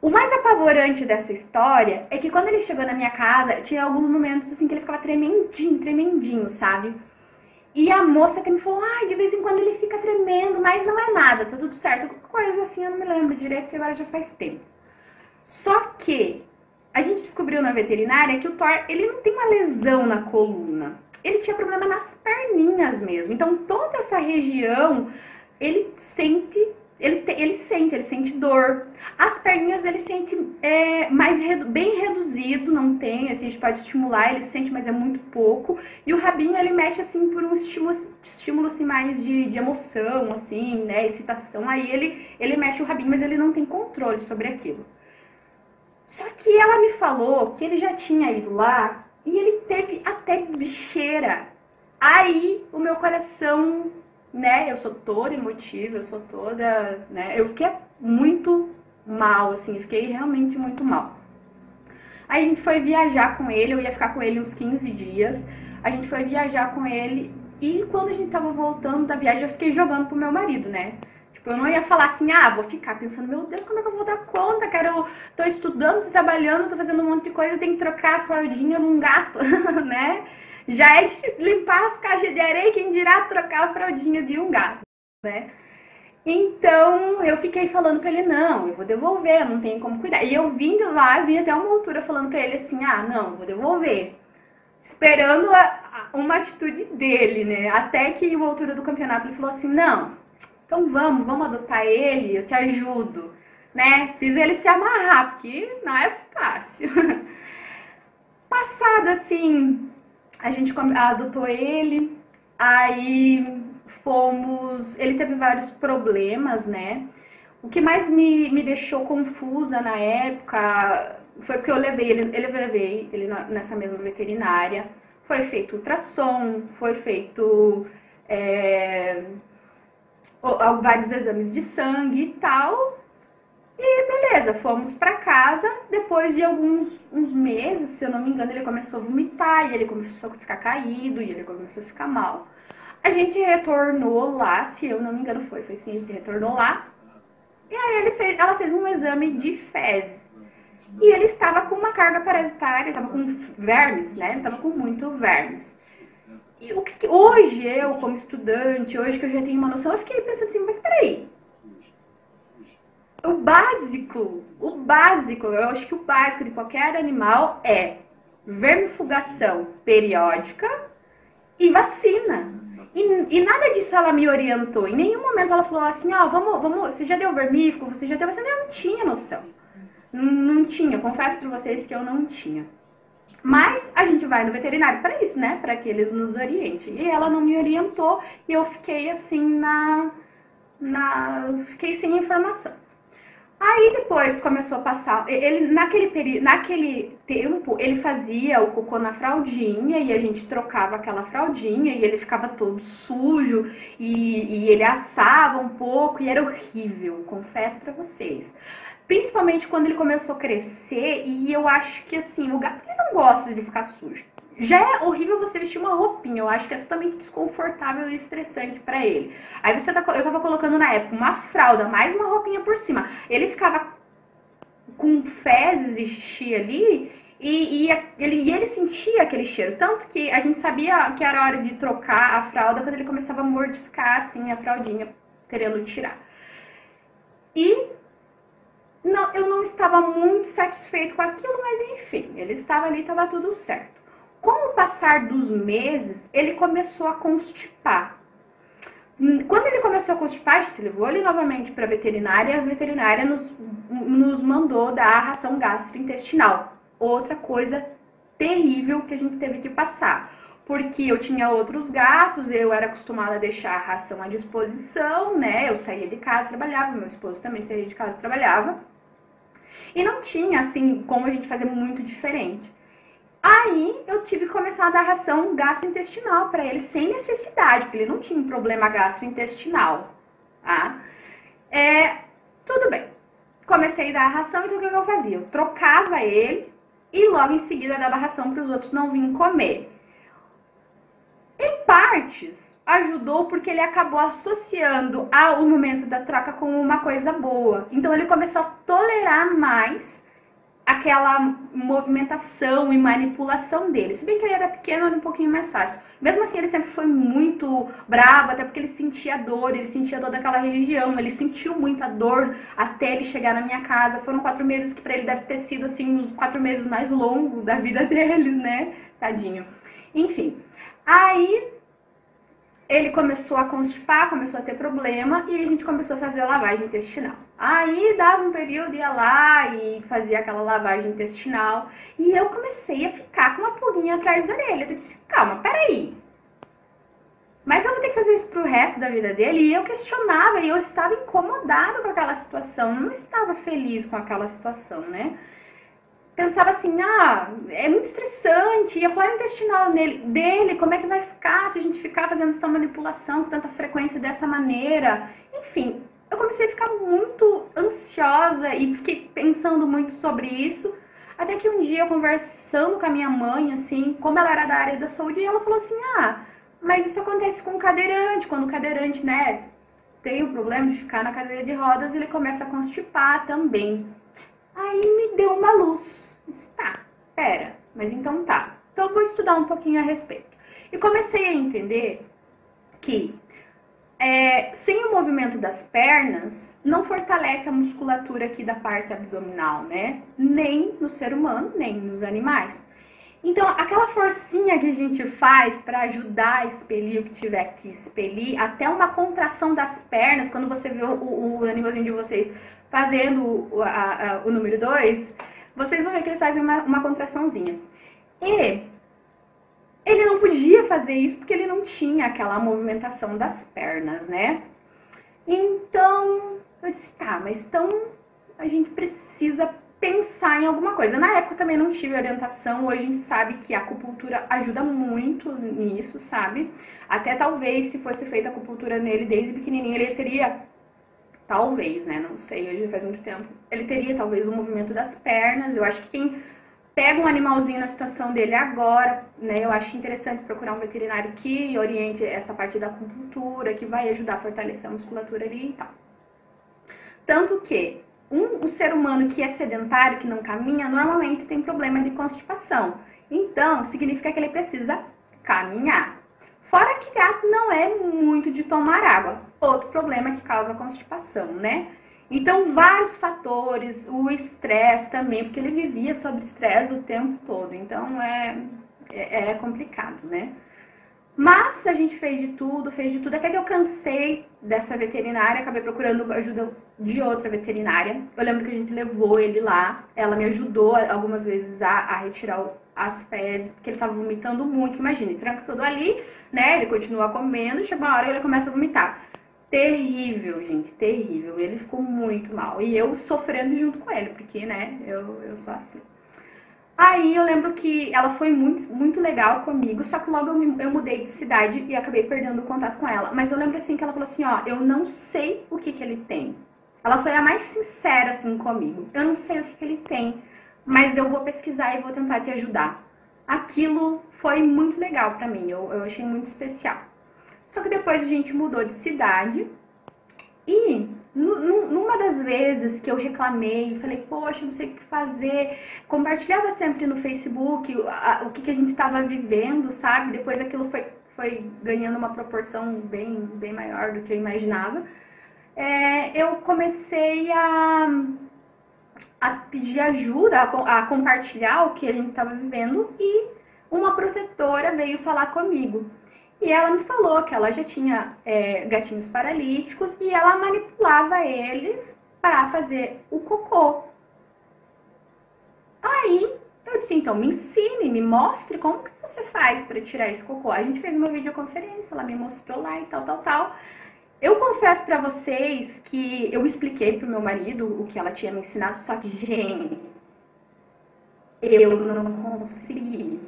O mais apavorante dessa história é que quando ele chegou na minha casa, tinha alguns momentos assim que ele ficava tremendinho, tremendinho, sabe? E a moça que me falou, ai, de vez em quando ele fica tremendo, mas não é nada, tá tudo certo. Coisa assim, eu não me lembro direito, porque agora já faz tempo. Só que a gente descobriu na veterinária que o Thor, ele não tem uma lesão na coluna. Ele tinha problema nas perninhas mesmo. Então toda essa região, ele sente, ele sente dor. As perninhas ele sente bem reduzido, não tem, assim, a gente pode estimular, ele sente, mas é muito pouco. E o rabinho ele mexe assim por um estímulo assim, mais de emoção, assim, né, excitação. Aí ele mexe o rabinho, mas ele não tem controle sobre aquilo. Só que ela me falou que ele já tinha ido lá e ele teve até bicheira. Aí o meu coração, né, eu sou toda emotiva, eu sou toda, né, eu fiquei muito mal, assim, eu fiquei realmente muito mal. Aí a gente foi viajar com ele, eu ia ficar com ele uns 15 dias, a gente foi viajar com ele e quando a gente tava voltando da viagem eu fiquei jogando pro meu marido, né. Tipo, eu não ia falar assim, vou ficar pensando, meu Deus, como é que eu vou dar conta, cara, tô estudando, tô trabalhando, tô fazendo um monte de coisa, eu tenho que trocar a fraldinha num gato, né. Já é difícil limpar as caixas de areia, quem dirá trocar a fraldinha de um gato, né? Então, eu fiquei falando pra ele, não, eu vou devolver, eu não tenho como cuidar. E eu vim de lá, vim até uma altura falando pra ele assim, não, eu vou devolver. Esperando uma atitude dele, né? Até que uma altura do campeonato ele falou assim, não, então vamos adotar ele, eu te ajudo, né? Fiz ele se amarrar, porque não é fácil. Passado assim, a gente adotou ele, aí ele teve vários problemas, né? O que mais me deixou confusa na época foi porque eu levei ele nessa mesma veterinária, foi feito ultrassom, foi feito vários exames de sangue e tal. E beleza, fomos pra casa. Depois de uns meses, se eu não me engano, ele começou a vomitar e ele começou a ficar caído e ele começou a ficar mal. A gente retornou lá, se eu não me engano foi sim, a gente retornou lá. E aí ela fez um exame de fezes. E ele estava com uma carga parasitária, estava com vermes, né? Ele estava com muito vermes. E hoje eu, como estudante, hoje que eu já tenho uma noção, eu fiquei pensando assim, mas peraí. O básico, eu acho que o básico de qualquer animal é vermifugação periódica e vacina. E nada disso ela me orientou. Em nenhum momento ela falou assim, vamos, você já deu vermífugo, você já deu vacina? Eu não tinha noção. Não tinha, confesso pra vocês que eu não tinha. Mas a gente vai no veterinário para isso, né? Para que eles nos orientem. E ela não me orientou e eu fiquei assim fiquei sem informação. Aí depois começou a passar, ele naquele tempo, ele fazia o cocô na fraldinha e a gente trocava aquela fraldinha e ele ficava todo sujo e ele assava um pouco e era horrível, confesso pra vocês. Principalmente quando ele começou a crescer e eu acho que assim, o gato ele não gosta de ficar sujo. Já é horrível você vestir uma roupinha, eu acho que é totalmente desconfortável e estressante pra ele. Aí eu tava colocando na época uma fralda, mais uma roupinha por cima. Ele ficava com fezes e xixi ali e ele sentia aquele cheiro. Tanto que a gente sabia que era hora de trocar a fralda quando ele começava a mordiscar assim a fraldinha, querendo tirar. E eu não estava muito satisfeito com aquilo, mas enfim, ele estava ali, estava tudo certo. Com o passar dos meses, ele começou a constipar. Quando ele começou a constipar, a gente levou ele novamente para a veterinária nos mandou dar a ração gastrointestinal. Outra coisa terrível que a gente teve que passar. Porque eu tinha outros gatos, eu era acostumada a deixar a ração à disposição, né? Eu saía de casa, trabalhava, meu esposo também saía de casa, trabalhava. E não tinha, assim, como a gente fazer muito diferente. Aí eu tive que começar a dar ração gastrointestinal para ele, sem necessidade, porque ele não tinha um problema gastrointestinal, tá? Tudo bem. Comecei a dar a ração, então o que eu fazia? Eu trocava ele e logo em seguida dava ração para os outros não virem comer. Em parte, partes, ajudou porque ele acabou associando o momento da troca com uma coisa boa. Então ele começou a tolerar mais aquela movimentação e manipulação dele. Se bem que ele era pequeno, era um pouquinho mais fácil. Mesmo assim, ele sempre foi muito bravo, até porque ele sentia dor daquela região, ele sentiu muita dor até ele chegar na minha casa. Foram 4 meses que pra ele deve ter sido, assim, os 4 meses mais longos da vida deles, né? Tadinho. Enfim, aí ele começou a constipar, começou a ter problema e a gente começou a fazer a lavagem intestinal. Aí dava um período, ia lá e fazia aquela lavagem intestinal e eu comecei a ficar com uma pulguinha atrás da orelha. Eu disse, calma, peraí. Mas eu vou ter que fazer isso pro resto da vida dele? E eu questionava e eu estava incomodada com aquela situação, não estava feliz com aquela situação, né? Pensava assim, é muito estressante, e a flora intestinal dele, como é que vai ficar se a gente ficar fazendo essa manipulação com tanta frequência dessa maneira? Enfim, eu comecei a ficar muito ansiosa e fiquei pensando muito sobre isso, até que um dia, conversando com a minha mãe, assim, como ela era da área da saúde, ela falou assim, mas isso acontece com o cadeirante, quando o cadeirante, né, tem o problema de ficar na cadeira de rodas, ele começa a constipar também. Aí me deu uma luz. Eu disse, tá, pera, mas então tá. Então eu vou estudar um pouquinho a respeito. E comecei a entender que sem o movimento das pernas, não fortalece a musculatura aqui da parte abdominal, né? Nem no ser humano, nem nos animais. Então, aquela forcinha que a gente faz para ajudar a expelir o que tiver que expelir, até uma contração das pernas, quando você vê o animalzinho de vocês fazendo o número 2, vocês vão ver que eles fazem uma contraçãozinha. E ele não podia fazer isso porque ele não tinha aquela movimentação das pernas, né? Então, eu disse, tá, mas então a gente precisa pensar em alguma coisa. Na época eu também não tive orientação, hoje a gente sabe que a acupuntura ajuda muito nisso, sabe? Até talvez se fosse feita a acupuntura nele desde pequenininho, ele teria... Talvez, né? Não sei, hoje faz muito tempo. Ele teria talvez um movimento das pernas. Eu acho que quem pega um animalzinho na situação dele agora, né? Eu acho interessante procurar um veterinário que oriente essa parte da acupuntura, que vai ajudar a fortalecer a musculatura ali e tal. Tanto que um ser humano que é sedentário, que não caminha, normalmente tem problema de constipação. Então, significa que ele precisa caminhar. Fora que gato não é muito de tomar água. Outro problema que causa constipação, né? Então, vários fatores, o estresse também, porque ele vivia sob estresse o tempo todo. Então, é complicado, né? Mas a gente fez de tudo, até que eu cansei dessa veterinária, acabei procurando ajuda de outra veterinária. Eu lembro que a gente levou ele lá, ela me ajudou algumas vezes a retirar as fezes, porque ele tava vomitando muito. Imagina, ele tranca tudo ali, né? Ele continua comendo, chega uma hora e ele começa a vomitar. Terrível, gente, terrível. Ele ficou muito mal. E eu sofrendo junto com ele, porque, né, eu sou assim. Aí eu lembro que ela foi muito legal comigo, só que logo eu mudei de cidade e acabei perdendo o contato com ela. Mas eu lembro assim que ela falou assim, eu não sei o que ele tem. Ela foi a mais sincera assim comigo. Eu não sei o que ele tem, mas eu vou pesquisar e vou tentar te ajudar. Aquilo foi muito legal pra mim, eu achei muito especial. Só que depois a gente mudou de cidade e numa das vezes que eu reclamei, falei, poxa, não sei o que fazer, compartilhava sempre no Facebook o que a gente estava vivendo, sabe? Depois aquilo foi ganhando uma proporção bem maior do que eu imaginava. Eu comecei a pedir ajuda, a compartilhar o que a gente estava vivendo e uma protetora veio falar comigo. E ela me falou que ela já tinha gatinhos paralíticos e ela manipulava eles para fazer o cocô. Aí eu disse, então me ensine, me mostre como que você faz para tirar esse cocô. A gente fez uma videoconferência, ela me mostrou lá e tal. Eu confesso pra vocês que eu expliquei pro meu marido o que ela tinha me ensinado, só que, gente, eu não consegui.